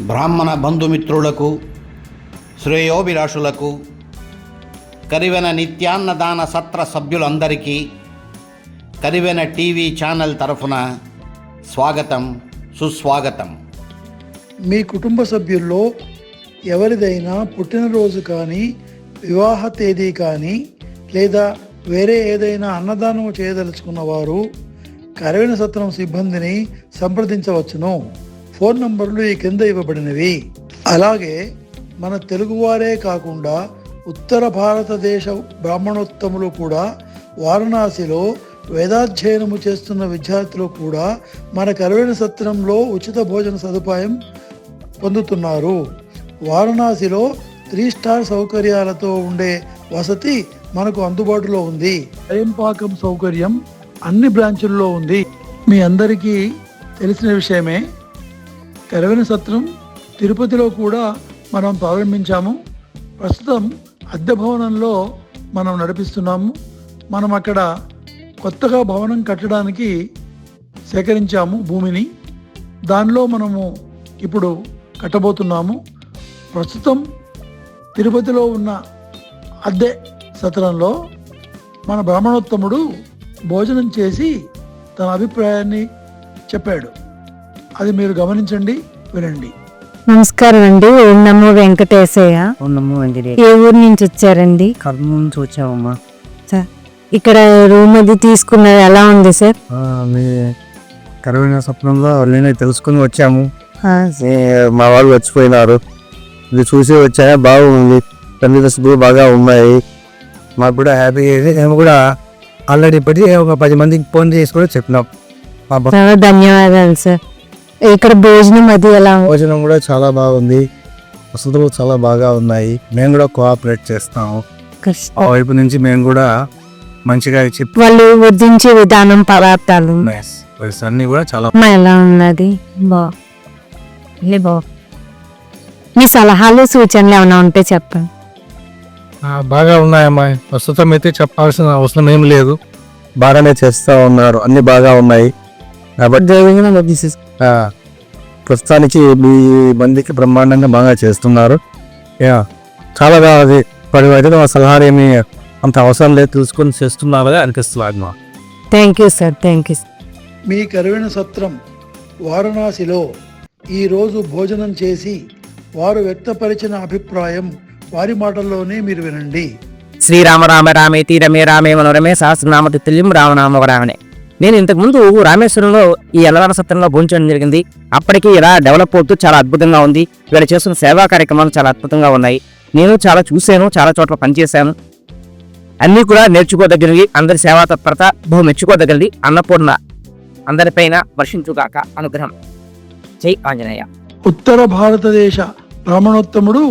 బ్రాహ్మణ బంధుమిత్రులకు శ్రేయోభిలాషులకు కరివెన నిత్యాన్నదాన సత్ర సభ్యులందరికీ Karivena TV channel తరఫున స్వాగతం, సుస్వాగతం. మీ కుటుంబ సభ్యుల్లో ఎవరిదైనా పుట్టినరోజు కానీ, వివాహ తేదీ కానీ, లేదా వేరే ఏదైనా అన్నదానం చేయదలుచుకున్న వారు కరివెన సత్రం సిబ్బందిని సంప్రదించవచ్చును. ఫోన్ నంబర్లు ఈ కింద ఇవ్వబడినవి. అలాగే మన తెలుగువారే కాకుండా ఉత్తర భారతదేశ బ్రాహ్మణోత్తములు కూడా వారణాసిలో వేదాధ్యయనము చేస్తున్న విద్యార్థులు కూడా మన కరివెన సత్రంలో ఉచిత భోజన సదుపాయం పొందుతున్నారు. వారణాసిలో 3 స్టార్ సౌకర్యాలతో ఉండే వసతి మనకు అందుబాటులో ఉంది. స్వయంపాకం సౌకర్యం అన్ని బ్రాంచుల్లో ఉంది. మీ అందరికీ తెలిసిన విషయమే. కరివెన సత్రం తిరుపతిలో కూడా మనం ప్రారంభించాము. ప్రస్తుతం అద్దె భవనంలో మనం నడిపిస్తున్నాము. మనం అక్కడ కొత్తగా భవనం కట్టడానికి సేకరించాము భూమిని. దానిలో మనము ఇప్పుడు కట్టబోతున్నాము. ప్రస్తుతం తిరుపతిలో ఉన్న అద్దె సత్రంలో మన బ్రాహ్మణోత్తముడు భోజనం చేసి తన అభిప్రాయాన్ని చెప్పాడు. అది మీరు గమనించండి, వినండి. నమస్కారం అండి. ఓం నమో వెంకటేశయ్య. ఓం నమో వెంకటేశ. ఏ ఊరు నుంచి వచ్చారండి? కర్నూలు నుంచి వచ్చామమ్మా. సార్, ఇక్కడ రూమ్ అది తీసుకున్నది ఎలా ఉంది సార్? మీ కరివెన సత్రంలో నేను తెలుసుకుని వచ్చాము. మా వాళ్ళు వచ్చిపోయినారు. ఇది చూసి వచ్చాయా, బాగుంది. తల్లి దశలు బాగా ఉన్నాయి. మాకు కూడా హ్యాపీ. మేము కూడా ఆల్రెడీ ఇప్పటికీ ఒక 10 మందికి ఫోన్ చేసి కూడా చెప్పినాం. చాలా ధన్యవాదాలు సార్. ఇక్కడ భోజనం అది ఎలా? భోజనం కూడా చాలా బాగుంది. వసతులు చాలా బాగా ఉన్నాయి. మేము కూడా కోఆపరేట్ చేస్తాము. ఆ వైపు నుంచి మేము కూడా మంచిగా చెప్పి వాళ్ళు వడ్డించే విధానం, పదార్థాలు అన్ని కూడా చాలా ఎలా ఉన్నది? మీ సలహాలు, సూచనలు ఏమైనా ఉంటే చెప్పండి. బాగా ఉన్నాయమ్మా. ప్రస్తుతం అయితే చెప్పాల్సిన అవసరం ఏం లేదు. బాగానే చేస్తూ ఉన్నారు. అన్ని బాగా ఉన్నాయి కాబట్టి ప్రస్తుతానికి మీ మందికి బ్రహ్మాండంగా బాగా చేస్తున్నారు. చాలా బాగా పడివైతే మా సలహాలు ఏమి అంత అవసరం లేదు, తెలుసుకొని చేస్తున్నారు అనిపిస్తుంది. Thank you sir. Thank you. మీ కరివెన సత్రం వారణాసిలో ఈరోజు భోజనం చేసి వారు వ్యక్తపరిచిన అభిప్రాయం వారి మాటల్లోనే మీరు వినండి. శ్రీరామ రామ రామేతి రమే రామే మనోరమే సహస్రనామ తిత్తుల్యం రామనామ వరామనే. నేను ఇంతకుముందు రామేశ్వరంలో ఈ అన్నదాన సత్రంలో భోంచడం జరిగింది. అప్పటికి ఇలా డెవలప్ అవుతూ చాలా అద్భుతంగా ఉంది. వీళ్ళు చేస్తున్న సేవా కార్యక్రమాలు చాలా అద్భుతంగా ఉన్నాయి. నేను చాలా చూశాను, చాలా చోట్ల పనిచేశాను. అన్నీ కూడా నేర్చుకోదగినవి. అందరి సేవా తత్పరత బహు మెచ్చుకోదగినది. అన్నపూర్ణ అందరిపైన వర్షించుగాక అనుగ్రహం. జై ఆంజనేయ. ఉత్తర భారతదేశ బ్రాహ్మణోత్తముడు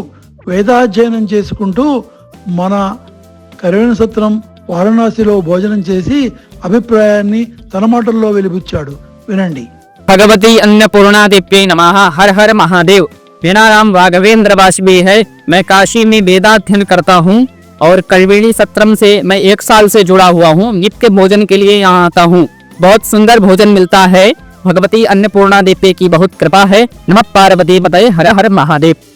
వేదాధ్యయనం చేసుకుంటూ మన కరివెన సత్రం వారణాసిలో భోజనం చేసి అభిప్రాయాన్ని తన మాటల్లో వెలిబుచ్చాడు. వినండి. भगवती अन्नपूर्णादेव्यै नमः. हर हर महादेव. मेरा नाम राघवेंद्र वाजपेयी है. मैं काशी में वेदाध्ययन करता हूँ और करिवेनी सत्रम से मैं 1 साल से जुड़ा हुआ हूँ. नित्य भोजन के लिए यहाँ आता हूँ. बहुत सुंदर भोजन मिलता है. भगवती अन्नपूर्णा देवी की बहुत कृपा है. नमः पार्वती पतये. हर हर महादेव.